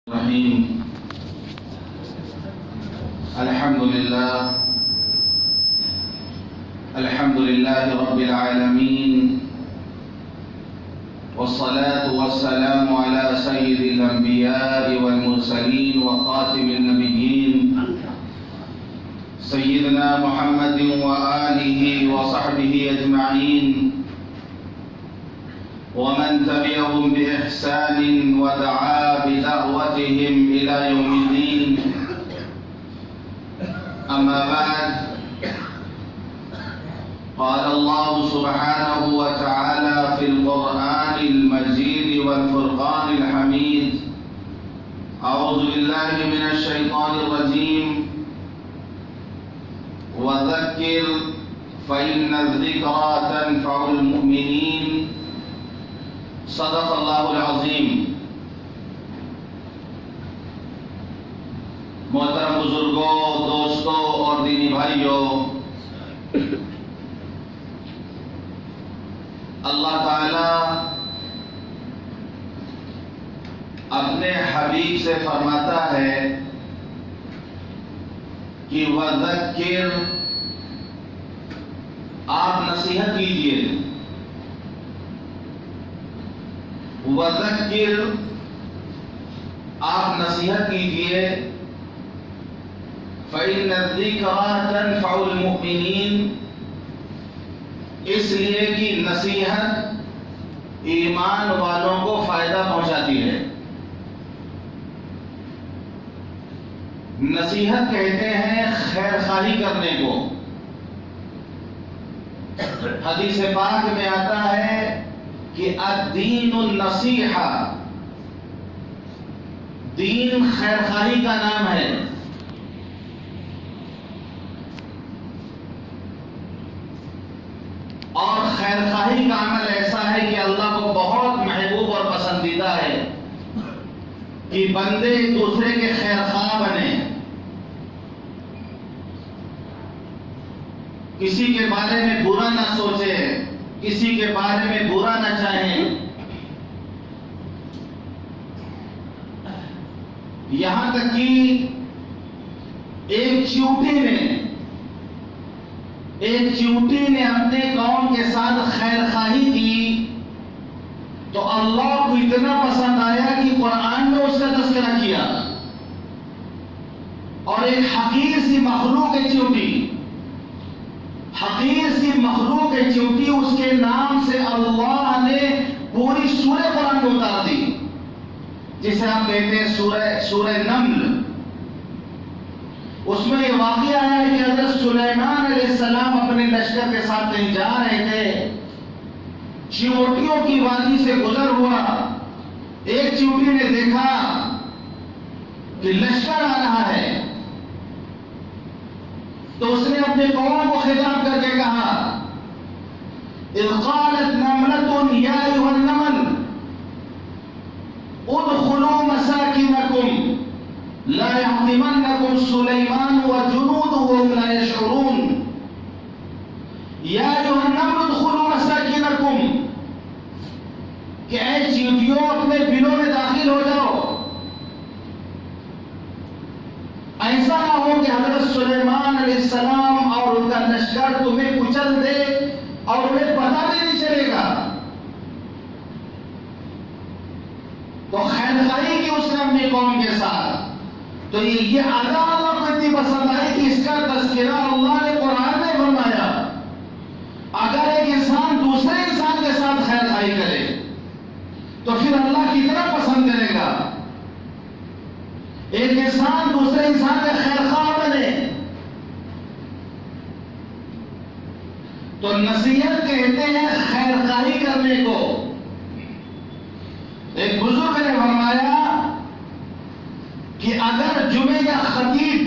الرحيم. الحمد لله رب العالمين، والصلاة والسلام على سيد الأنبياء والمرسلين وخاتم النبيين سيدنا محمد وآله وصحبه أجمعين، ومن تبعهم بإحسان ودعا بدعوتهم إلى يوم الدين. أما بعد، قال الله سبحانه وتعالى في القرآن المجيد والفرقان الحميد: أعوذ بالله من الشيطان الرجيم، وذكر فإن الذكرى تنفع المؤمنين. صدق اللہ العظیم. محترم بزرگوں، دوستوں اور دینی بھائیوں، اللہ تعالی اپنے حبیب سے فرماتا ہے کہ وذکر، آپ نصیحت کیجئے. وذکر، آپ نصیحت کیجئے. فإن الذکرى تنفع المؤمنین، اس لیے کہ نصیحت ایمان والوں کو فائدہ پہنچاتی ہے. نصیحت کہتے ہیں خیر خواہی کرنے کو. حدیث پاک میں آتا ہے کہ الدین النصیحہ، دین خیر خواہی کا نام ہے. اور خیر خواہی کا عمل ایسا ہے کہ اللہ کو بہت محبوب اور پسندیدہ ہے کہ بندے ایک دوسرے کے خیر خواہ بنے، کسی کے بارے میں برا نہ سوچے، کسی کے بارے میں برا نہ چاہیں. یہاں تک کہ ایک چیونٹی نے اپنے قوم کے ساتھ خیر خواہی کی تو اللہ کو اتنا پسند آیا کہ قرآن میں اس کا تذکرہ کیا. اور ایک حقیر سی مخلوق ہے چیونٹی، حقیر سی مخلوق ہے چیونٹی، اس کے نام سے اللہ نے پوری سورہ قرآن کو اتار دی، جسے ہم کہتے ہیں سورہ نمل. اس میں یہ واقعہ ہے کہ حضرت سلیمان علیہ السلام اپنے لشکر کے ساتھ کہیں جا رہے تھے. چیونٹیوں کی وادی سے گزر ہوا. ایک چیونٹی نے دیکھا کہ لشکر آ رہا ہے تو اس نے اپنے قوم کو خطاب کر کے کہا: اذ قالت نملة یا ایھا النمل ادخلوا مساکنکم لا یحطمنکم سلیمان وجنودہ وهم لا یشعرون. یا ایھا النمل ادخلوا مساکنکم، کہ اے چیونٹیوں اپنے بلوں میں داخل ہو جاؤ. ایسا نہ ہو کہ حضرت سلیمان علیہ السلام اور ان کا لشکر تمہیں کچل دے اور انہیں پتہ بھی نہیں چلے گا. تو خیر خواہی کی اس نے اپنی قوم کے ساتھ. تو یہ ادا اللہ کو اتنی پسند آئی کہ اس کا تذکرہ اللہ نے قرآن میں فرمایا. اگر ایک انسان دوسرے انسان کے ساتھ خیر خواہی کرے تو پھر اللہ کتنا پسند کرے گا. ایک انسان دوسرے انسان کا خیر خواہ بنے. تو نصیحت کہتے ہیں خیر خواہی کرنے کو. ایک بزرگ نے فرمایا کہ اگر جمعے کا خطیب،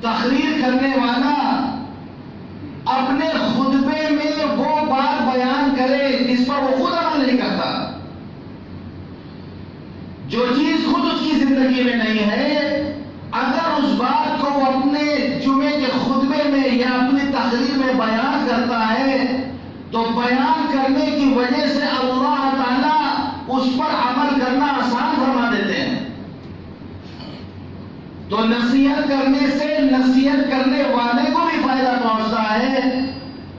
تقریر کرنے والا اپنے خطبے میں وہ بات بیان کرے جس پر وہ خود عمل نہیں کرتا، جو چیز خود اس کی زندگی میں نہیں ہے، اگر اس بات کو وہ اپنے جمعے کے خطبے میں یا اپنی تقریر میں بیان کرتا ہے تو بیان کرنے کی وجہ سے اللہ تعالیٰ اس پر عمل کرنا آسان فرما دیتے ہیں. تو نصیحت کرنے سے نصیحت کرنے والے کو بھی فائدہ پہنچتا ہے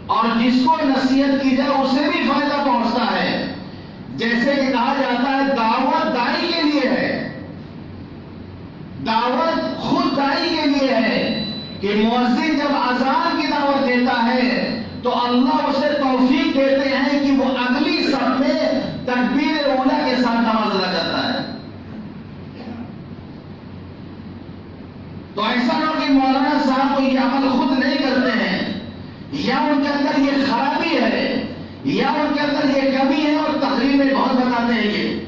اور جس کو نصیحت کی جائے اسے بھی فائدہ پہنچتا ہے. جیسے کہ کہا جاتا ہے دعوت دائی کے لیے ہے، دعوت خود دائی کے لیے ہے کہ مؤذن جب اذان کی دعوت دیتا ہے تو اللہ اسے توفیق دیتے ہیں کہ وہ اگلی صف میں تکبیر اولیٰ کے ساتھ نماز ادا کرتا ہے. تو ایسا نہ ہو کہ مولانا صاحب کو یہ عمل خود نہیں کرتے ہیں، یا ان کے اندر یہ خرابی ہے یا ان کے اندر یہ کمی ہے اور تقریر میں بہت بتاتے ہیں. یہ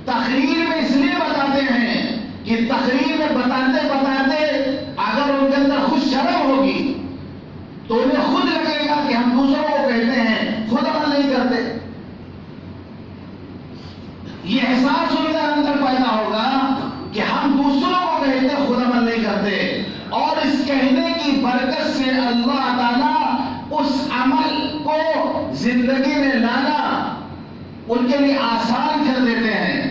تقریر میں اس لیے بتاتے ہیں کہ تقریر میں بتاتے بتاتے اگر ان کے اندر خود شرم ہوگی تو انہیں خود لگے گا کہ ہم دوسروں کو کہتے ہیں خود عمل نہیں کرتے. یہ احساس ان کے اندر پیدا ہوگا کہ ہم دوسروں کو کہتے ہیں خود عمل نہیں کرتے، اور اس کہنے کی برکت سے اللہ تعالیٰ اس عمل کو زندگی میں لانا ان کے لیے آسان کر دیتے ہیں.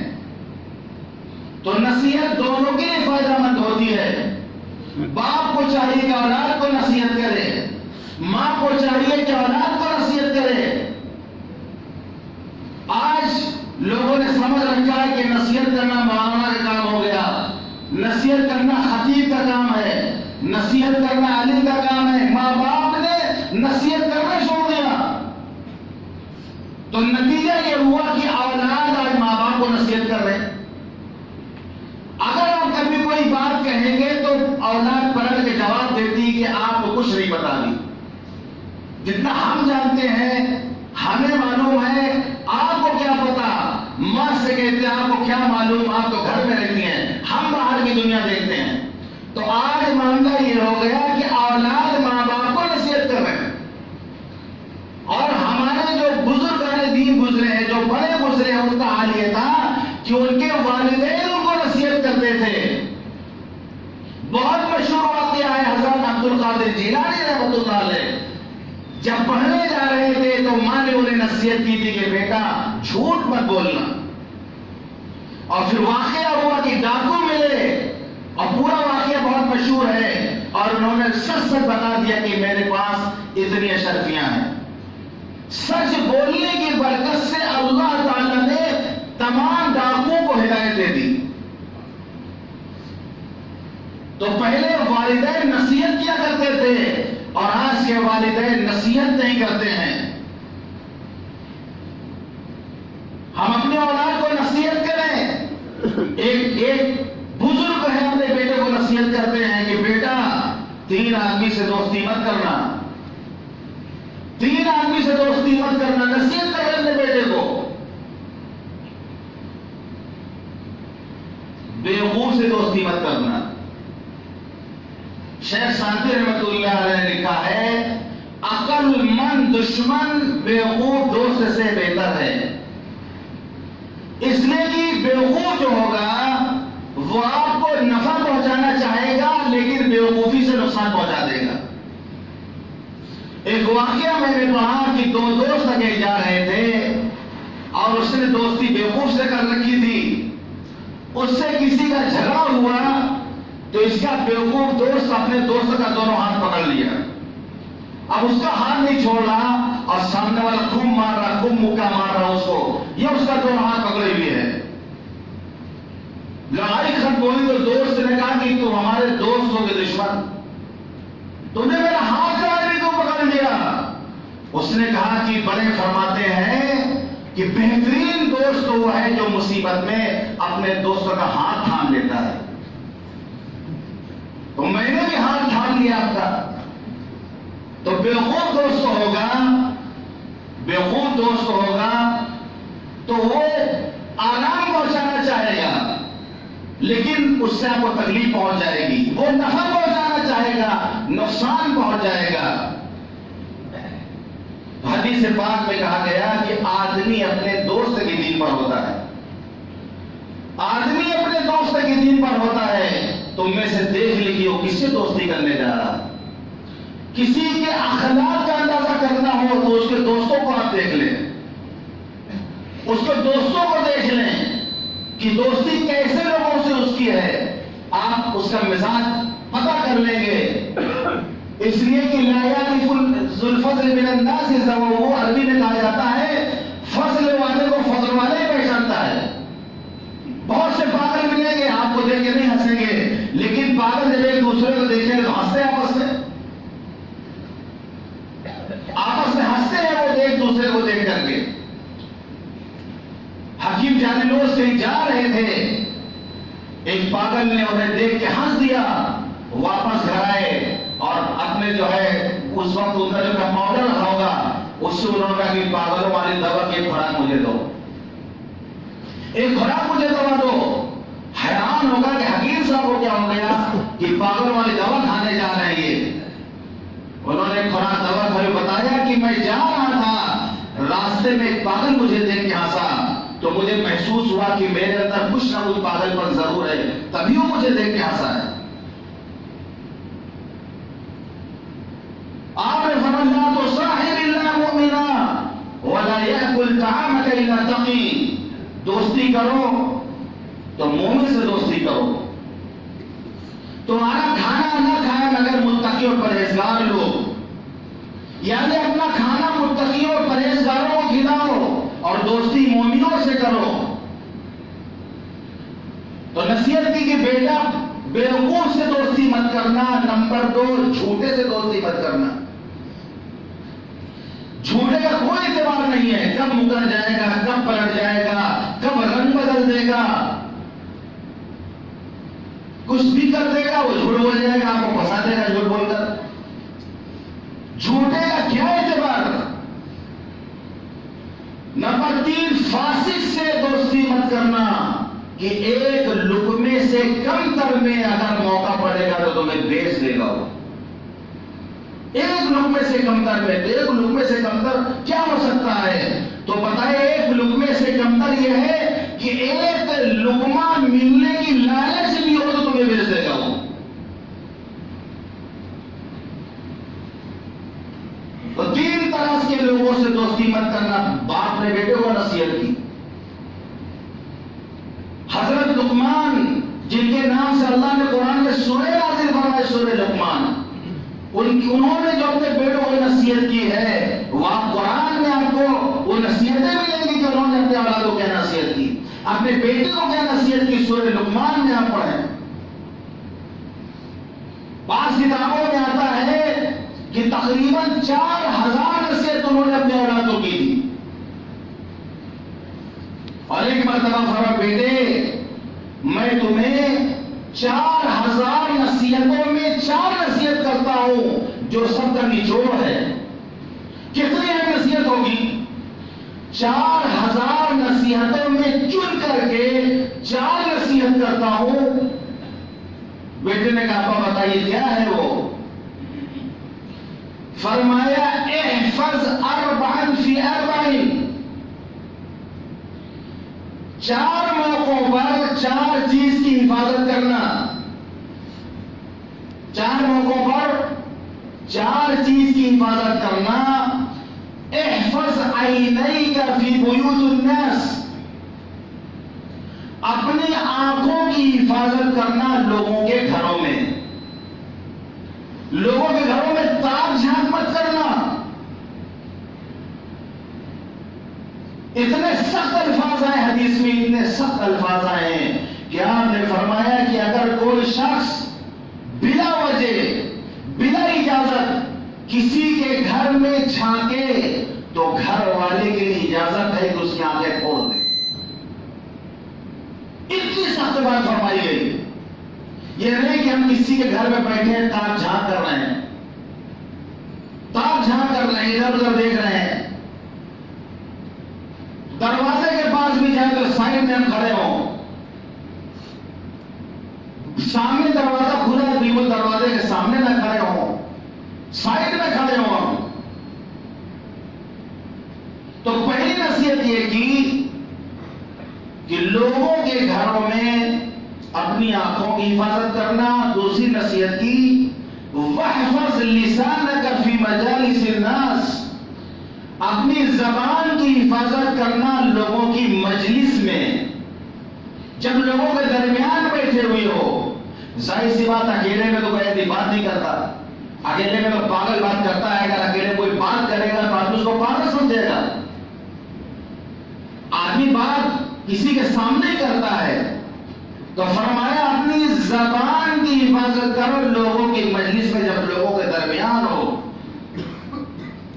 تو نصیحت دونوں کے لیے فائدہ مند ہوتی ہے. باپ کو چاہیے کہ اولاد کو نصیحت کرے، ماں کو چاہیے کہ اولاد کو نصیحت کرے. آج لوگوں نے سمجھ رکھا ہے کہ نصیحت کرنا مولانا کا کام ہو گیا، نصیحت کرنا خطیب کا کام ہے، نصیحت کرنا عالم کا کام ہے. ماں باپ نے نصیحت کرنا چھوڑ دیا تو نتیجہ یہ ہوا کہ اولاد آج ماں باپ کو نصیحت کر رہے ہیں. اگر آپ کبھی کوئی بات کہیں گے تو اولاد پلٹ کے جواب دیتی کہ آپ کو کچھ نہیں بتا دی. جتنا ہم جانتے ہیں ہمیں معلوم ہے، آپ کو کیا پتا. ماں سے کہتے ہیں آپ کو کیا معلوم، آپ تو گھر میں رہتی ہیں، ہم باہر کی دنیا دیکھتے ہیں. تو آج معاملہ یہ ہو گیا کہ اولاد ماں باپ کو نصیحت کر رہے ہیں. اور ہمارے جو بزرگان دین گزرے ہیں، جو بڑے گزرے ہیں، ان کا حال یہ تھا کہ ان کے والدین ان کو نصیحت کرتے تھے. بہت مشہور واقعہ ہے حضرت عبد القادر جیلانی رحمۃ اللہ علیہ، جب پڑھنے جا رہے تھے تو ماں نے انہیں نصیحت کی تھی کہ بیٹا جھوٹ مت بولنا. اور پھر واقعہ ہوا کہ ڈاکو ملے اور پورا واقعہ بہت مشہور ہے، اور انہوں نے سچ سچ بتا دیا کہ میرے پاس اتنی اشرفیاں ہیں. سچ بولنے کی برکت سے اللہ تعالیٰ نے تمام ڈاکوؤں کو ہدایت دے دی. تو پہلے والدین نصیحت کیا کرتے تھے اور آج کے والدین نصیحت نہیں کرتے ہیں. ہم اپنے اولاد کو نصیحت کریں. ایک بزرگ ہے اپنے بیٹے کو نصیحت کرتے ہیں کہ بیٹا 3 آدمی سے دوستی مت کرنا، 3 آدمی سے دوستی مت کرنا. نصیحت کر اپنے بیٹے کو. بیوقوف سے دوستی مت کرنا. شیخ سانتی رحمۃ اللہ علیہ نے لکھا ہے عقل مند دشمن بیوقوف دوست سے بہتر ہے. اس لیے کہ بیوقوف جو ہوگا وہ آپ کو نفع پہنچانا چاہے گا لیکن بیوقوفی سے نقصان پہنچا دے گا. ایک واقعہ میں نے پڑھا کہ 2 دوست اکیلے جا رہے تھے اور اس نے دوستی بیوقوف سے کر رکھی تھی. اس سے کسی کا جھگڑا ہوا تو اس کا بیوقوف دوست اپنے دوست کا دونوں ہاتھ پکڑ لیا. اب اس کا ہاتھ نہیں چھوڑ رہا اور سامنے والا خوب مار رہا، خوب مکہ مار رہا اس کو. یہ اس کا دونوں ہاتھ پکڑے ہوئے ہے. لڑائی ختم ہوئی تو دوست نے کہا کہ تم ہمارے دوست ہو گے دشمن، تم نے میرا ہاتھ بھی تو پکڑ لیا. اس نے کہا کہ بڑے فرماتے ہیں کہ بہترین دوست وہ ہے جو مصیبت میں اپنے دوستوں کا ہاتھ تھام لیتا ہے. تو میں نے بھی ہاتھ تھام لیا آپ کا. تو بیوقوف دوست ہوگا، بیوقوف دوست ہوگا تو وہ آرام پہنچانا چاہے گا لیکن اس سے آپ کو تکلیف پہنچ جائے گی. وہ نفع پہنچانا چاہے گا، نقصان پہنچ جائے گا. حدیث پاک میں کہا گیا کہ آدمی اپنے دوست کے دین پر ہوتا ہے. آدمی اپنے دوست کے دین پر ہوتا ہے. تم میں سے دیکھ لیجیے وہ کس سے دوستی کرنے جا رہا. کسی کے اخلاق کا اندازہ کرنا ہو تو اس کے دوستوں کو آپ دیکھ لیں، اس کے دوستوں کو دیکھ لیں کہ دوستی کیسے لوگوں سے اس کی ہے. آپ اس کا مزاج پتہ کر لیں گے. اس لیے کہ لا یعرف ذو الفضل من الناس ذووه، عربی میں کہا جاتا ہے فضل والے کو فضل والے پہچانتا ہے. بہت سے پاگل ملیں گے، آپ کو دیکھ کے نہیں ہنسیں گے، لیکن پاگل جب ایک دوسرے کو دیکھیں گے تو ہنستے ہیں آپس میں ہنستے ہیں وہ ایک دوسرے کو دیکھ کر کے. حکیم جانلوس کہیں جا رہے تھے، ایک پاگل نے انہیں دیکھ کے ہنس دیا، واپس گھر آئے اور اپنے جو ہے اس وقت ان کا جو کمپاؤنڈر رہا ہوگا اس سے انہوں نے کہا کہ پاگلوں والی دوا کی ایک خوراک مجھے دو، ایک خوراک مجھے دوا دو. حیران ہوگا کہ حکیم صاحب کو کیا ہو گیا کہ پاگلوں والی دوا کھانے جا رہے ہیں. انہوں نے خوراک دوا کھائے، بتایا کہ میں جا رہا تھا، راستے میں ایک پاگل مجھے دیکھ کے ہنسا تو مجھے محسوس ہوا کہ میرے اندر کچھ نہ کچھ پاگل پر ضرور ہے، تبھی وہ مجھے دیکھ کے ہنسا ہے. آپ نے فرمایا تو صاحب اللہ مومنا ولا یاکل طعامک الا تقی، دوستی کرو تو مومن سے دوستی کرو. تمہارا کھانا نہ کھائے مگر متقی اور پرہیزگار لوگ، یعنی اپنا کھانا متقی اور پرہیزگاروں کو کھلاؤ اور دوستی مومنوں سے کرو. تو نصیحت کی کہ بیٹا بیوقوف سے دوستی مت کرنا. نمبر 2 جھوٹے سے دوستی مت کرنا. جھوٹے کا کوئی اعتبار نہیں ہے، کب مکر جائے گا، کب پلٹ جائے گا، کب رنگ بدل دے گا، کچھ بھی کر دے گا، وہ جھوٹ بول جائے گا، آپ کو پھنسا دے گا جھوٹ بول کر. جھوٹے کا کیا اعتبار. نمبر 3 فاسق سے دوستی مت کرنا کہ ایک لقمے سے کم تر میں اگر موقع پڑے گا تو تمہیں بیچ دے گا. وہ ایک لقمے سے کم تر میں، ایک لقمے سے کم تر کیا ہو سکتا ہے؟ تو بتائے ایک لقمے سے کم تر یہ ہے کہ ایک لقمہ ملنے کی لالچ بھی ہو تو تمہیں بیچ دے گا. وہ تو 3 طرح کے لوگوں سے دوستی مت کرنا. باپ نے بیٹے کو نصیحت کی. حضرت لقمان جن کے نام سے اللہ نے قرآن میں سورہ نازل فرمائی، سورہ لقمان، انہوں نے جو اپنے بیٹوں کو نصیحت کی ہے، وہاں قرآن میں آپ کو وہ نصیحتیں ملیں گی کہ انہوں نے اپنے اولاد کو کیا نصیحت کی، اپنے بیٹے کو کیا نصیحت کی. سورہ لقمان میں آپ پڑھیں. بعض کتابوں میں آتا ہے کہ تقریباً 4000 نصیحت انہوں نے اپنے اولاد کو کی تھی. اور ایک مرتبہ فرمایا بیٹے میں تمہیں 4000 نصیحتوں میں 4 نصیحت کرتا ہوں جو سب کا نچوڑ ہے. کتنی اہم نصیحت ہوگی؟ 4000 نصیحتوں میں چن کر کے 4 نصیحت کرتا ہوں. بیٹے نے کہا ابا بتائیے کیا ہے وہ؟ فرمایا احفظ 4 فی 4، 4 موقعوں پر 4 چیز کی حفاظت کرنا. 4 موقعوں پر 4 چیز کی حفاظت کرنا. احفظ عینیک فی بیوت الناس، اپنی آنکھوں کی حفاظت کرنا لوگوں کے گھروں میں. لوگوں کے گھروں میں تاک جھانک مت کرنا. اتنے سخت الفاظ آئے حدیث میں، اتنے سخت الفاظ آئے ہیں کہ آپ نے فرمایا کہ اگر کوئی شخص بلا وجہ بلا اجازت کسی کے گھر میں جھانکے تو گھر والے کے لیے اجازت ہے کہ اس کی آنکھیں کھول دے. اتنی سخت بات فرمائی گئی. یہ نہیں کہ ہم کسی کے گھر میں بیٹھے ہیں تاک جھانک کر رہے ہیں، تاک جھانک کر رہے ہیں، ادھر ادھر دیکھ رہے ہیں. دروازے کے پاس بھی جائے تو سائڈ میں ہم کھڑے ہوں. سامنے دروازہ کھلا ہے، بالکل دروازے کے سامنے نہ کھڑے ہوں، سائڈ میں کھڑے ہوں ہم. تو پہلی نصیحت یہ کی کہ لوگوں کے گھروں میں اپنی آنکھوں کی حفاظت کرنا. دوسری نصیحت کی وَاحْفَظْ لِسَانَكَ فِي مَجَالِسِ النَّاسِ، اپنی زبان کی حفاظت کرنا لوگوں کی مجلس میں. جب لوگوں کے درمیان بیٹھے ہوئے ہو، ظاہر سی بات اکیلے میں تو کوئی ایسی بات نہیں کرتا، اکیلے میں تو پاگل بات کرتا ہے، اگر اکیلے کوئی بات کرے گا تو آدمی اس کو پاگل سمجھے گا۔ آدمی بات کسی کے سامنے کرتا ہے تو فرمایا اپنی زبان کی حفاظت کرو، لوگوں کی مجلس میں جب لوگوں کے درمیان ہو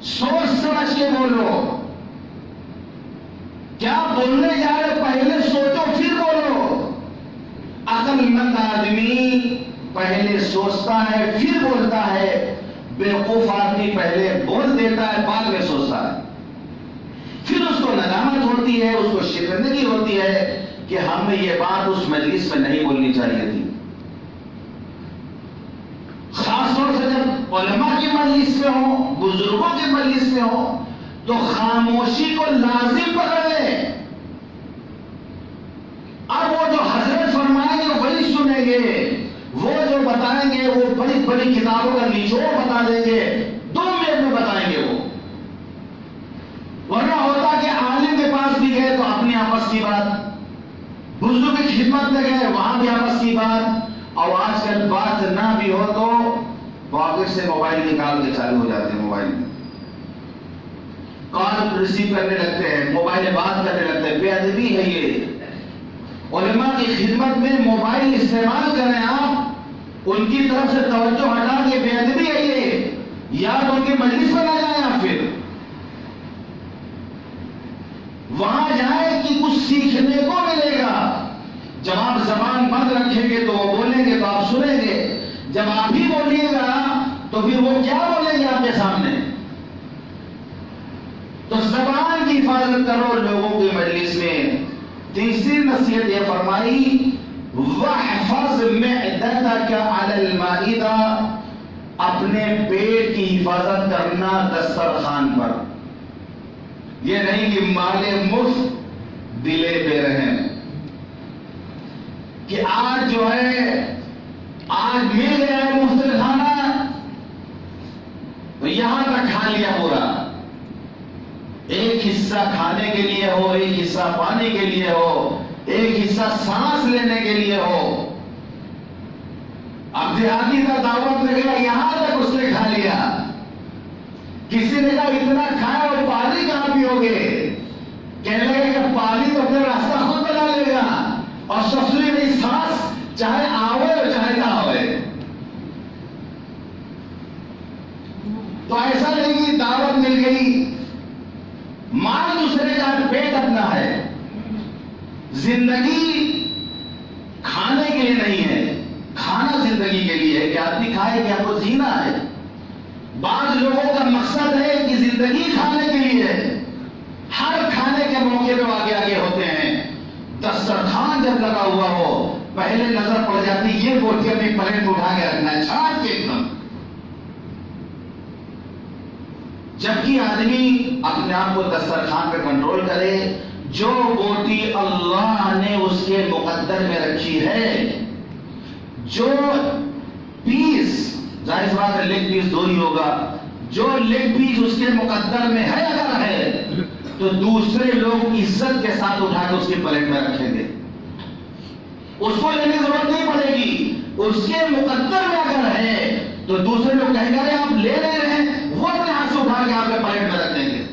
سوچ سمجھ کے بولو، کیا بولنے جا رہے پہلے سوچو پھر بولو۔ عقل مند آدمی پہلے سوچتا ہے پھر بولتا ہے، بیوقوف آدمی پہلے بول دیتا ہے بعد میں سوچتا ہے، پھر اس کو ندامت ہوتی ہے، اس کو شرمندگی ہوتی ہے کہ ہمیں یہ بات اس مجلس میں نہیں بولنی چاہیے تھی۔ خاص طور سے جب علماء کی مجلس میں ہو، بزرگوں کی مجلس میں ہو تو خاموشی کو لازم پکڑ لے۔ اب وہ جو حضرت فرمائیں گے وہی سنیں گے، وہ جو بتائیں گے وہ بڑی بڑی کتابوں کا نچوڑ بتا دیں گے، 2 منٹ میں بتائیں گے وہ۔ ورنہ ہوتا کہ عالم کے پاس بھی گئے تو اپنی آپس کی بات، بزرگ کی خدمت میں گئے وہاں بھی آپس کی بات، اور آج کل بات نہ بھی ہو تو پاکٹ سے موبائل نکال کے چالو ہو جاتے ہیں، موبائل میں کال ریسیو کرنے لگتے ہیں، موبائل میں بات کرنے لگتے ہیں۔ بے ادبی ہے یہ۔ علماء کی خدمت میں موبائل استعمال کریں آپ، ان کی طرف سے توجہ ہٹا کے بے ادبی ہے یہ، یا تو ان کی مجلس میں نہ جائیں آپ، پھر وہاں جائیں کہ کچھ سیکھنے کو ملے گا۔ جب آپ زبان بند رکھیں گے تو وہ بولیں گے تو آپ سنیں گے، جب آپ ہی بولیے گا تو پھر وہ کیا بولیں گے آپ کے سامنے؟ تو زبان کی حفاظت کرو لوگوں کی مجلس میں۔ تیسری نصیحت یہ فرمائی وَاحْفَظْ مِعْدَتَكَ عَلَى الْمَائِدَةِ، اپنے پیٹ کی حفاظت کرنا دسترخوان پر۔ یہ نہیں کہ مالے مفت دلے بے رحم، کہ آج جو ہے آج مل گیا ہے مفت کھانا تو یہاں تک کھا لیا پورا، ایک حصہ کھانے کے لیے ہو، ایک حصہ پانی کے لیے ہو، ایک حصہ سانس لینے کے لیے ہو۔ اب دیہاتی کا دعوت میں گیا یہاں تک اس نے کھا لیا، کسی نے کہا اتنا کھایا اور پانی کہاں پیوگے؟ کہنے لگے کہ پانی تو اپنا راستہ خود بنا لے گا، اور سسری میں سانس چاہے آوے اور چاہے نہ آوے۔ تو ایسا نہیں کہ دعوت مل گئی، مال دوسرے کا پیٹ اپنا ہے۔ زندگی کھانے کے لیے نہیں ہے، کھانا زندگی کے لیے ہے کہ آدمی کھائے کہ ہم کو جینا ہے۔ بعض لوگوں کا مقصد ہے کہ زندگی کھانے کے لیے ہے، ہر کھانے کے موقع پہ آگے آگے ہوتے ہیں۔ دسترخوان جب لگا ہوا ہو پہلے نظر پڑ جاتی یہ بول کے اپنی پلیٹ اٹھا کے رکھنا ہے چھاٹ کے ایک دم۔ جبکہ آدمی اپنے آپ کو دسترخوان پہ کنٹرول کرے، جو بوٹی اللہ نے اس کے مقدر میں رکھی ہے، جو پیس، ظاہر بات ہے لیگ پیس 2 ہی ہوگا، جو لیگ پیس اس کے مقدر میں ہے اگر ہے تو دوسرے لوگ عزت کے ساتھ اٹھا کے اس کی پلیٹ میں رکھیں گے، اس کو لینے کی ضرورت نہیں پڑے گی۔ اس کے مقدر میں اگر ہے تو دوسرے لوگ کہیں گے آپ لے رہے ہیں، وہ اپنے ہاتھ سے اٹھا کے آپ کے پلیٹ میں رکھ دیں گے۔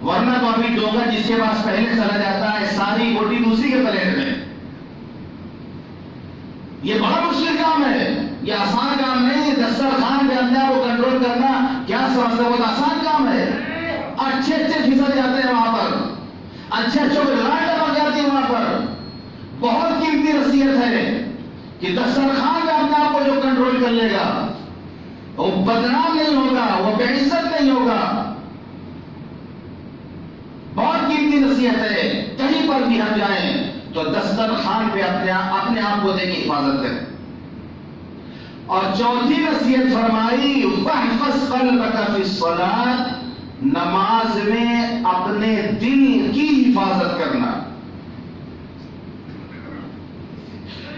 ورنہ تو ابھی ڈوگر جس کے پاس پہلے چلا جاتا ہے ساری بوٹی دوسری کے پلیٹ میں۔ یہ بڑا مشکل کام ہے، یہ آسان کام نہیں ہے۔ دسترخوان پہ اپنے آپ کو کنٹرول کرنا کیا سمجھتے ہیں؟ بہت آسان کام ہے۔ اچھے پھسل جاتے ہیں وہاں پر، اچھے لائٹ ٹپک جاتی ہے وہاں پر۔ بہت قیمتی نصیحت ہے کہ دسترخوان پہ اپنے آپ کو جو کنٹرول کر لے گا وہ بدنام نہیں ہوگا، وہ بے عزت نہیں ہوگا۔ بہت قیمتی نصیحت ہے، کہیں پر بھی ہم جائیں تو دسترخوان پہ اپنے آپ کو دے کے حفاظت کریں۔ اور چوتھی نصیحت فرمائی وَاحْفَظْ قَلْبَكَ فِي الصَّلَاةِ، نماز میں اپنے دل کی حفاظت کرنا۔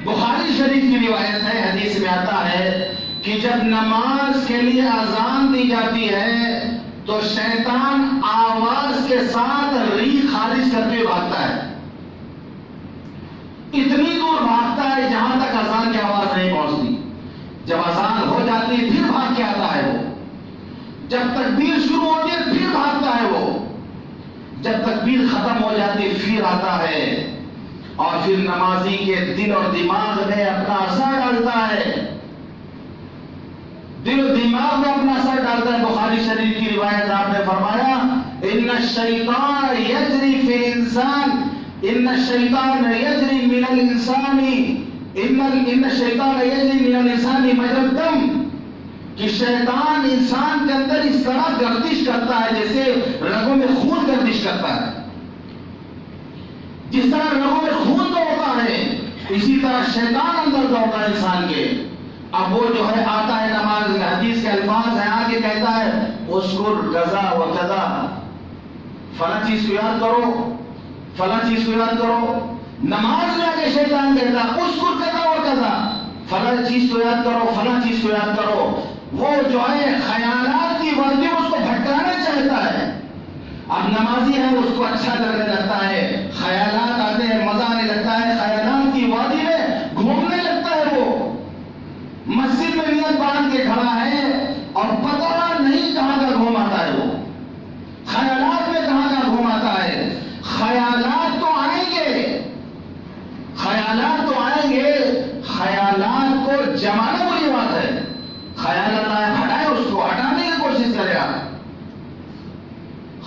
بخاری شریف کی روایت ہے، حدیث میں آتا ہے کہ جب نماز کے لیے اذان دی جاتی ہے تو شیطان آواز کے ساتھ ریح خارج کرتے بھاگتا ہے، اتنی دور بھاگتا ہے جہاں تک اذان کی آواز نہیں پہنچتی. جب اذان ہو جاتی ہے پھر بھاگ کے آتا ہے وہ. جب تکبیر شروع ہوتی ہے پھر بھاگتا ہے وہ. جب تکبیر ختم ہو جاتی ہے پھر آتا ہے اور پھر نمازی کے دل اور دماغ میں اپنا اثر ڈالتا ہے. دل و دماغ میں اپنا اثر ڈالتا ہے. بخاری شریف کی روایت آپ نے فرمایا ان الشیطان یجری فی الانسان ان الشیطان یجری من الانسان ان الشیطان یجری من الانسان مجرى الدم کہ شیطان انسان کے اندر اس طرح گردش کرتا ہے جیسے رگوں میں خون گردش کرتا ہے. جس طرح رگوں میں خون دوڑتا ہے اسی طرح شیطان اندر دوڑتا ہے انسان کے. اب وہ جو ہے آتا ہے نماز میں, حدیث کے الفاظ ہیں, آگے کہتا ہے اذکر کذا و کذا, فلاں چیز کو یاد کرو, فلاں چیز کو یاد کرو. نماز میں آگے شیطان کہتا ہے اذکر کذا و کذا, فلاں چیز کو یاد کرو, فلاں چیز کو یاد کرو. وہ جو ہے خیالات کی وادی اس کو بھٹکانا چاہتا ہے. اب نمازی ہے اس کو اچھا لگنے لگتا ہے, خیالات آتے ہیں مزہ آنے لگتا ہے, خیالات کی وادی میں گھومنے لگتا ہے. وہ مسجد میں نیت باندھ کے کھڑا ہے اور پتہ نہیں کہاں کا گھوم آتا ہے. وہ خیالات میں کہاں کا گھوم آتا ہے. خیالات تو آئیں گے, خیالات تو آئیں گے, خیالات کو جمانا بری بات ہے. خیالات آئے ہٹائے, اس کو ہٹانے کی کوشش کرے آپ.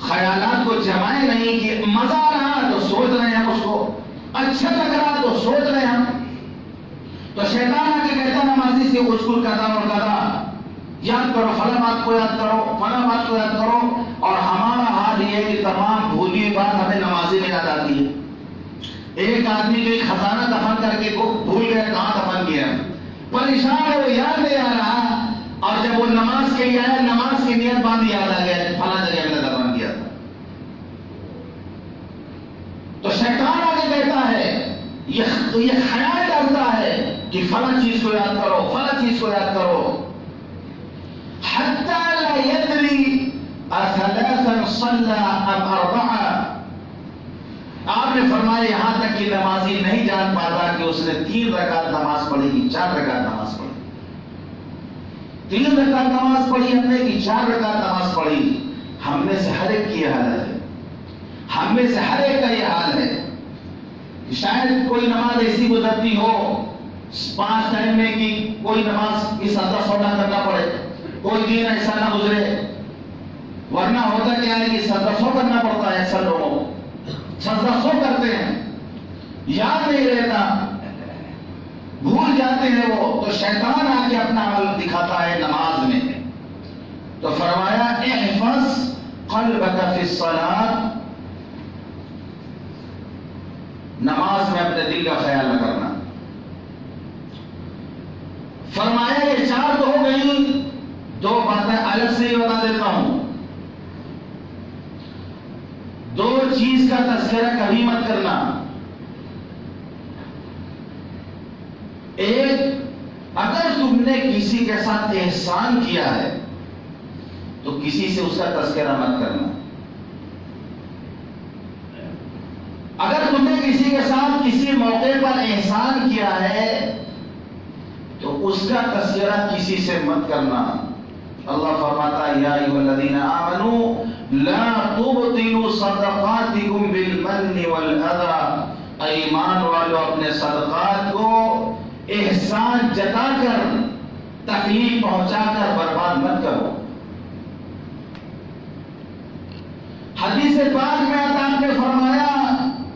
خیالات کو جمائے نہیں کہ مزہ آ رہا تو سوچ رہے ہیں, اس کو اچھا لگ رہا تو سوچ رہے ہیں. تو شیطان آ کے کہتا نمازی سے اذکر کذا و کذا, یاد کرو فلاں بات کو, یاد کرو فلاں بات کو یاد کرو. اور ہمارا حال یہ ہے کہ تمام بھولی ہوئی بات ہمیں نمازی میں یاد آتی ہے. ایک آدمی جو ایک خزانہ دفن کر کے بھول گئے کہاں دفن کیا, پریشان ہے, وہ یاد نہیں آ رہا. اور جب وہ نماز کے لیے آیا, نماز کی نیت باندھی, یاد آ گیا فلاں جگہ میں نے دفن کیا تھا. تو شیطان آگے کہتا ہے, یہ خیال ڈالتا ہے کہ فلاں چیز کو یاد کرو, فلاں چیز کو یاد کرو. حتی لا یدری اثلاثا صلی ام اربعا. آپ نے فرمایا یہاں تک کہ نمازی نہیں جان پاتا کہ اس نے 3 رکعت نماز پڑھی کہ 4 رکعت نماز پڑھی. 3 رکعت نماز پڑھی ہم نے کہ 4 رکعت نماز پڑھی. ہم میں سے ہر ایک کی یہ حالت ہے, ہم میں سے ہر ایک کا یہ حال ہے. شاید کوئی نماز ایسی گزرتی ہو 5 ٹائم میں کہ کوئی نماز کی سجدہ سودا کرنا پڑے, کوئی دن ایسا نہ گزرے. ورنہ ہوتا کیا ہے کہ سجدہ سو کرنا پڑتا ہے. اکثر لوگوں سجدہ سو کرتے ہیں, یاد نہیں رہتا, بھول جاتے ہیں وہ. تو شیطان آ کے اپنا عمل دکھاتا ہے نماز میں. تو فرمایا احفظ قلبک فی الصلاۃ, نماز میں اپنے دل کا خیال نہ کرنا. فرمایا یہ 4 تو ہو گئی, 2 باتیں الگ سے ہی بتا دیتا ہوں. 2 چیز کا تذکرہ کبھی مت کرنا. ایک, اگر تم نے کسی کے ساتھ احسان کیا ہے تو کسی سے اس کا تذکرہ مت کرنا. اگر تم نے کسی کے ساتھ کسی موقع پر احسان کیا ہے تو اس کا تذکرہ کسی سے مت کرنا. اللہ فرماتا ہے یا ایھا الذین آمنوا لا تبطلوا صدقاتکم بالمن والاذی. ایمان والو اپنے صدقات کو احسان جتا کر, تکلیف پہنچا کر برباد مت کرو. حدیث پاک میں آتا آپ نے فرمایا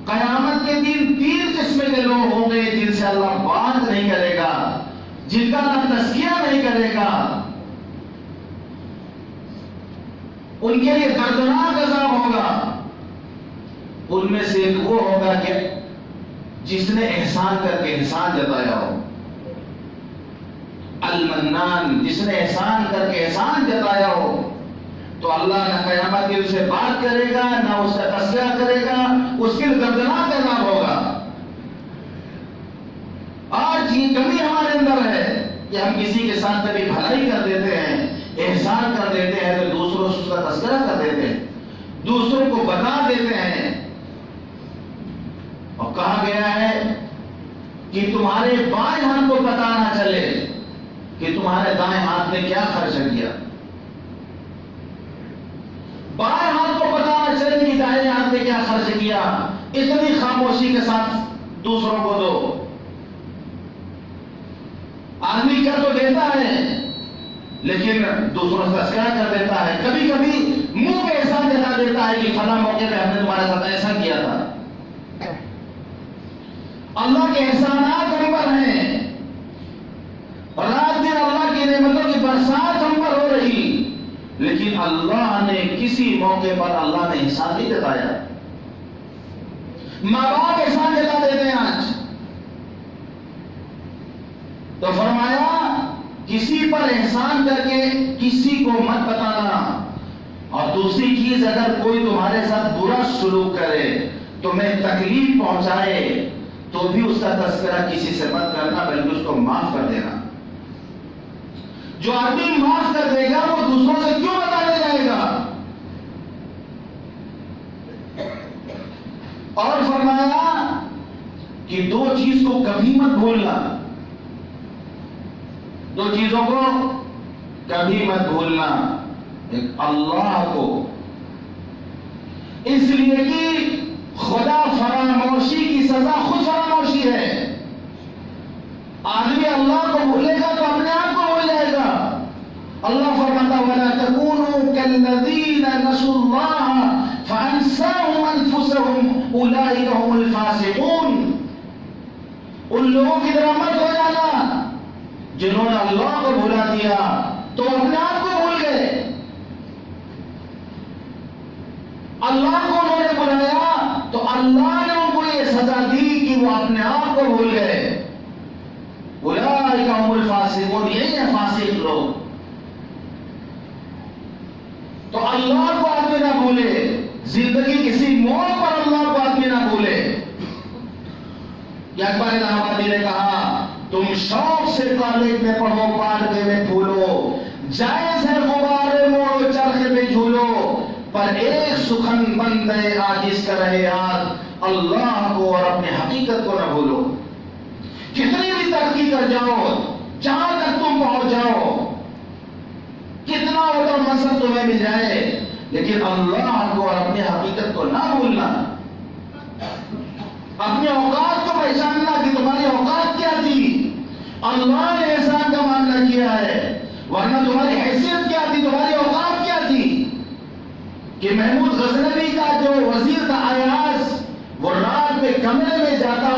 قیامت کے دن 3 قسم کے لوگ ہوں گے جن سے اللہ بات نہیں کرے گا, جن کا نہ تزکیہ نہیں کرے گا. ان کے لیے دردناک عذاب ہوگا. ان میں سے ایک وہ ہوگا کہ جس نے احسان کر کے احسان جتایا ہو. المنان, جس نے احسان کر کے احسان جتایا ہو تو اللہ نہ قیامت کے اسے بات کرے گا, نہ اس کا تذکرہ کرے گا, اس کے دردناک عذاب ہوگا. آج یہ کمی ہمارے اندر ہے کہ ہم کسی کے ساتھ کبھی بھلائی کر دیتے ہیں, احسان کر دیتے ہیں تو دوسروں سے اس کا تذکرہ کر دیتے ہیں, دوسروں کو بتا دیتے ہیں. اور کہا گیا ہے کہ تمہارے بائیں ہاتھ کو پتہ نہ چلے کہ تمہارے دائیں ہاتھ نے کیا خرچ کیا، بائیں ہاتھ کو پتہ نہ چلے کہ دائیں ہاتھ نے کیا خرچ کیا، اتنی خاموشی کے ساتھ دوسروں کو دو۔ آدمی کیا تو دیتا ہے لیکن دوسروں سے تذکرہ کر دیتا ہے، کبھی کبھی منہ پہ احسان جتا دیتا ہے کہ فلاں موقع پہ ہم نے تمہارے ساتھ ایسا کیا تھا۔ اللہ کے احسانات ہم پر ہیں، رات دن اللہ کی نعمتوں کی برسات ہم پر ہو رہی، لیکن اللہ نے کسی موقع پر اللہ نے احسان نہیں جتایا۔ ماں باپ احسان جتا دیتے ہیں آج، تو فرمایا کسی پر احسان کر کے کسی کو مت بتانا، اور دوسری چیز اگر کوئی تمہارے ساتھ برا سلوک کرے، تمہیں تکلیف پہنچائے، تو بھی اس کا تذکرہ کسی سے مت کرنا بلکہ اس کو معاف کر دینا۔ جو آدمی معاف کر دے گا وہ دوسروں سے کیوں بتانے جائے گا؟ اور فرمایا کہ دو چیز کو کبھی مت بھولنا، دو چیزوں کو کبھی مت بھولنا، ایک اللہ کو، اس لیے کہ خدا فراموشی کی سزا خود فراموشی ہے۔ آدمی اللہ کو بھولے گا تو اپنے آپ کو بھول جائے گا۔ اللہ فرماتا وَلَا تَكُونُوا كَالَّذِينَ نَسُوا اللَّهَ فَأَنسَاهُمْ أَنفُسَهُمْ أُولَٰئِكَ هُمُ الْفَاسِقُونَ۔ ان لوگوں کی طرح مت ہو جانا جنہوں نے اللہ کو بھلا دیا تو اپنے آپ کو بھول گئے۔ اللہ کو انہوں نے بلایا تو اللہ نے ان کو یہ سزا دی کہ وہ اپنے آپ کو بھول گئے۔ اولئک هم الفاسقون، یہی ہے فاسق لوگ۔ تو اللہ کو آدمی نہ بھولے، زندگی کسی موڑ پر اللہ کو آدمی نہ بھولے۔ یا اکبر الہ آبادی نے کہا تم شوق سے کالج میں پڑھو، پارکے میں پھولو، جائز ہے غبارے موڑو چرخے میں جھولو، پر ایک سخن بندے عاجز کر رہے یار، اللہ کو اور اپنے حقیقت کو نہ بھولو۔ کتنی بھی ترقی کر جاؤ، جہاں تک تم پہنچ جاؤ، کتنا بڑا منصب تمہیں مل جائے، لیکن اللہ کو اور اپنے حقیقت کو نہ بھولنا، اپنے اوقات کو پہچاننا کہ تمہاری اوقات کیا تھی۔ اللہ نے احسان کا معاملہ کیا ہے، ورنہ تمہاری حیثیت کیا تھی، تمہاری اوقات کیا تھی؟ کہ محمود غزنوی کا جو وزیر تھا ایاز، وہ رات میں کمرے میں جاتا،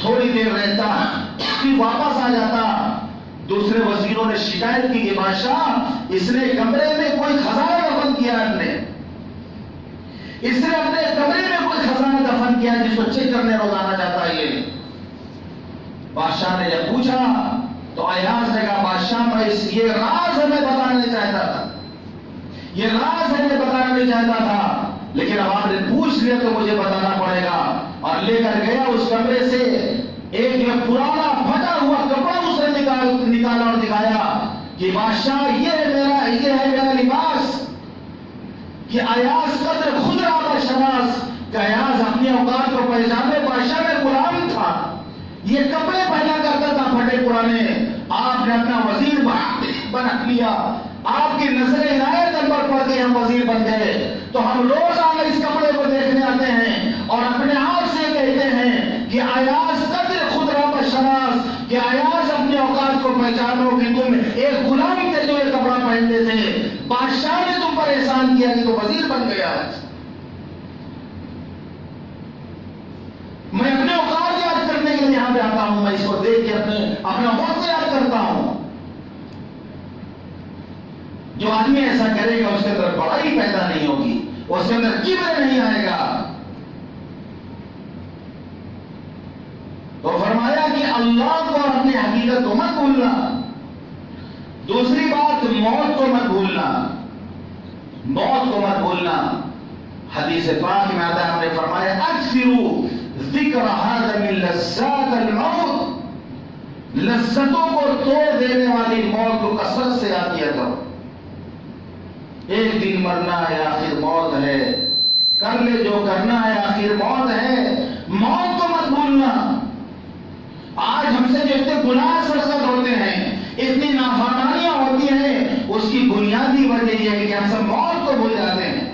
تھوڑی دیر رہتا، پھر واپس آ جاتا۔ دوسرے وزیروں نے شکایت کی کہ بادشاہ اس نے کمرے میں کوئی خزانہ دفن کیا، اس نے اپنے کمرے میں کوئی خزانہ دفن کیا جس کو چیک کرنے روزانہ جاتا ہے۔ یہ بادشاہ نے جب پوچھا تو ایاز نے کہا بادشاہ میں یہ راز ہمیں بتانا نہیں چاہتا تھا، یہ راز ہمیں بتانا نہیں چاہتا تھا، لیکن اب آپ نے پوچھ لیا تو مجھے بتانا پڑے گا۔ اور لے کر گیا اس کمرے سے ایک جو پرانا پھٹا ہوا کپڑا اس نے نکالا اور دکھایا کہ بادشاہ یہ ہے میرا لباس، کہ ایاز قدر خود رہا شناس، کہ ایاز اپنی اوقات کو پہچانے، بادشاہ میں غلام تھا، یہ کپڑے پہنا کرتا تھا پھٹے پرانے، آپ نے اپنا وزیر بنا لیا، آپ کی نظر عنایت ہم پر پڑ گئی، ہم وزیر بن گئے، تو ہم روزانہ اس کپڑے کو دیکھنے آتے ہیں اور اپنے آپ سے کہتے ہیں کہ ایاز قدر خود رہا شناس، کہ ایاز اپنے اوقات کو پہچانو کہ تم ایک غلام تھے جو یہ کپڑا پہنتے تھے، بادشاہ نے تم پر احسان کیا کہ تو وزیر بن گیا۔ میں اپنے اوقات یاد کرنے کے لیے یہاں پہ آتا ہوں، میں اس کو دیکھ کے اپنا وقت یاد کرتا ہوں۔ جو آدمی ایسا کرے گا اس کے اندر بڑائی پیدا نہیں ہوگی، اس کے اندر کبر نہیں آئے گا۔ تو فرمایا کہ اللہ کو اور اپنی حقیقت کو مت بھولنا۔ دوسری بات موت کو مت بھولنا، موت کو مت بھولنا۔ حدیث پاک میں آتا ہے، ہم نے فرمایا اکثروا ذکر ھذا من لذات الموت، لذتوں کو توڑ دینے والی موت کو کثرت سے یاد کیا کرو۔ ایک دن مرنا ہے، آخر موت ہے، کر لے جو کرنا ہے، آخر موت ہے، موت کو مت بھولنا۔ آج گناہ سرزد ہوتے ہیں، اتنی نافرمانیاں ہوتی ہیں، اس کی بنیادی وجہ یہ ہے کہ ہم سب موت کو بھول جاتے ہیں۔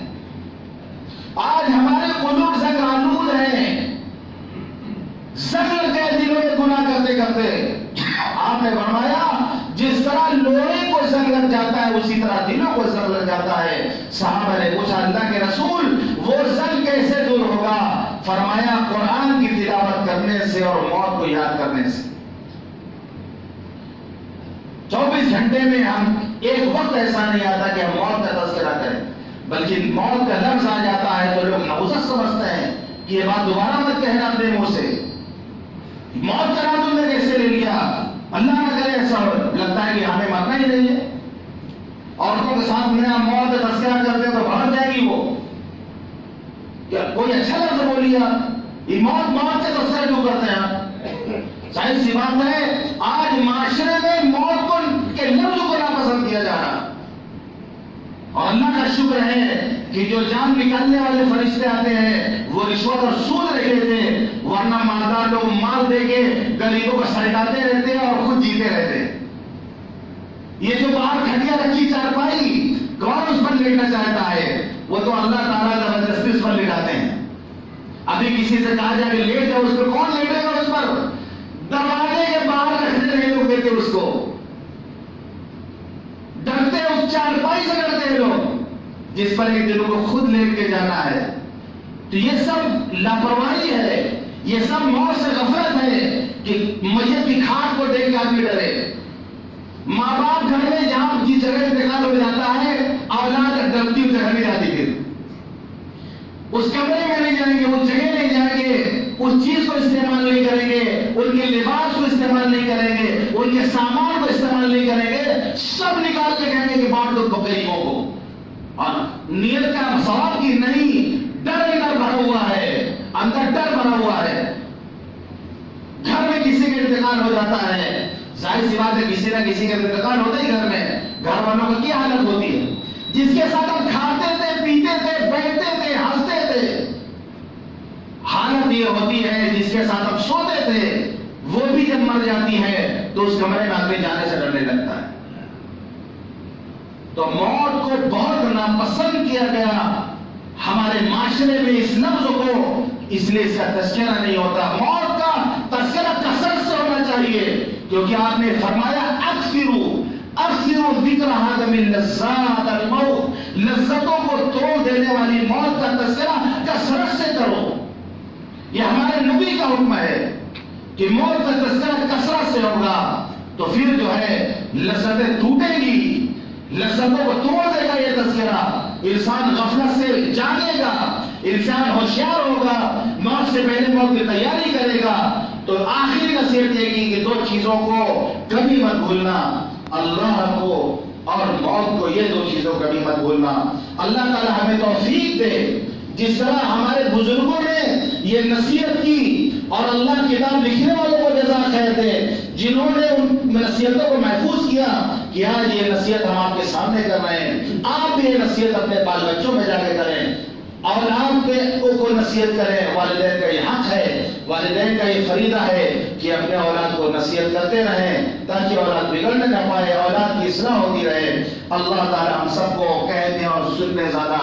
آج ہمارے قلوب زنگ آلود ہیں، زنگ لگ گئے دلوں میں گناہ کرتے کرتے۔ آپ نے فرمایا جس طرح لوہے کو زنگ لگ جاتا ہے اسی طرح دلوں کو زنگ لگ جاتا ہے۔ صحابہ نے پوچھا اللہ کے رسول وہ زنگ کیسے دور ہوگا؟ فرمایا قرآن کی تلاوت کرنے سے اور موت کو یاد کرنے سے۔ 24 گھنٹے میں ہم ایک وقت ایسا نہیں آتا کہ ہم موت کا تذکرہ کریں، بلکہ موت کا لفظ آ جاتا ہے تو لوگ نحوست سمجھتے ہیں کہ یہ بات دوبارہ مت کہنا اپنے منہ سے، موت کا نام تم نے کیسے لے لیا؟ اللہ نہ کرے ایسا ہو، لگتا ہے کہ ہمیں مرنا ہی نہیں ہے۔ عورتوں کے ساتھ میں ہم موت کا تذکرہ کرتے ہیں تو بھڑک جائے گی وہ، کیا کوئی اچھا لفظ بول لیا؟ یہ موت کا تذکرہ کیوں کرتے ہیں؟ ظاہر سی بات ہے آج معاشرے میں موت کو کے لفظ کو ناپسند کیا جا رہا، اور اللہ کا شکر ہے کہ جو جان نکالنے والے فرشتے آتے ہیں وہ رشوت اور سود رکھے تھے، ورنہ مالدار لوگ مال دے کے غریبوں کو سڑکاتے رہتے ہیں اور خود جیتے رہتے ہیں۔ یہ جو باہر کھٹیا رکھی چارپائی کون اس پر لیٹنا چاہتا ہے؟ وہ تو اللہ تعالیٰ زبردستی اس پر لٹاتے ہیں۔ ابھی کسی سے کہا جائے کہ لیٹ جاؤ، اس پر کون لیٹے گا؟ اس پر دروازے کے باہر رکھنے نہیں لوگ دیتے اس کو، ڈرتے اس چارپائی سے ڈرتے ہیں لوگ جس پر ایک دن کو خود لیٹ کے جانا ہے۔ تو یہ سب لاپرواہی ہے، یہ سب موت سے غفلت ہے کہ میت کی کھاٹ کو دیکھ کے آدمی ڈرے۔ ماں باپ گھر میں جہاں جس جگہ انتقال ہو جاتا ہے اولاد ڈرتی اس جگہ نہیں جاتی، پھر اس کمرے میں نہیں جائیں گے، اس جگہ نہیں جائیں گے، اس چیز کو استعمال نہیں کریں گے، ان کے لباس کو استعمال نہیں کریں گے، ان کے سامان کو استعمال نہیں کریں گے، سب نکال کے کہیں گے کہ بانٹ دو غریبوں کو۔ اور نیت کا ثواب کی نہیں، ڈر اندر بھرا ہوا ہے، اندر ڈر بھرا ہوا ہے۔ گھر میں کسی کا انتقال ہو جاتا ہے، ظاہر سی بات ہے کسی نہ کسی کا انتقال ہوتا ہی گھر میں، گھر والوں کی کیا حالت ہوتی ہے؟ جس کے ساتھ ہم کھاتے تھے، پیتے تھے، بیٹھتے تھے، ہنستے تھے، حالت یہ ہوتی ہے جس کے ساتھ ہم سوتے تھے وہ بھی جب مر جاتی ہے تو اس کمرے میں آدمی جانے سے ڈرنے لگتا ہے۔ تو موت کو بہت ناپسند کیا گیا ہمارے معاشرے میں اس لفظ کو، اس لیے اس کا تذکرہ نہیں ہوتا۔ موت کا تذکرہ کثرت سے ہونا چاہیے، کیونکہ آپ نے فرمایا اکثروا ذکر ھذا من لذات الموت، لذتوں کو توڑ دینے والی موت کا تذکرہ کثرت سے کرو۔ یہ ہمارے نبی کا حکم ہے کہ موت کا تذکرہ کثرت سے ہوگا تو پھر جو ہے لذتیں ٹوٹیں گی، لذتوں کو توڑ دے گا یہ تذکرہ، انسان غفلت سے جاگے گا، انسان ہوشیار ہوگا، موت سے پہلے موت کی تیاری کرے گا۔ تو آخری نصیحت یہ کی کہ دو چیزوں کو کبھی مت بھولنا، اللہ کو اور موت کو، یہ دو چیزوں کبھی مت بھولنا۔ اللہ تعالی ہمیں توفیق دے، جس طرح ہمارے بزرگوں نے یہ نصیحت کی اور اللہ کتاب لکھنے والوں کو جزا خیر دے جنہوں نے ان نصیحتوں کو محفوظ کیا کہ آج یہ نصیحت ہم آپ کے سامنے کر رہے ہیں، آپ بھی یہ نصیحت اپنے بال بچوں میں جا کے کریں، اولاد کو نصیحت کریں۔ والدین کا یہ حق ہے، والدین کا یہ فریضہ ہے کہ اپنے اولاد کو نصیحت کرتے رہیں تاکہ اولاد بگڑنے نہ پائے، اولاد کی اصلاح ہوتی رہے۔ اللہ تعالی ہم سب کو کہنے اور سننے زیادہ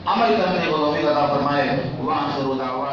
عمل کرنے کو توفیق عطا فرمائے۔ وآخر دعوانا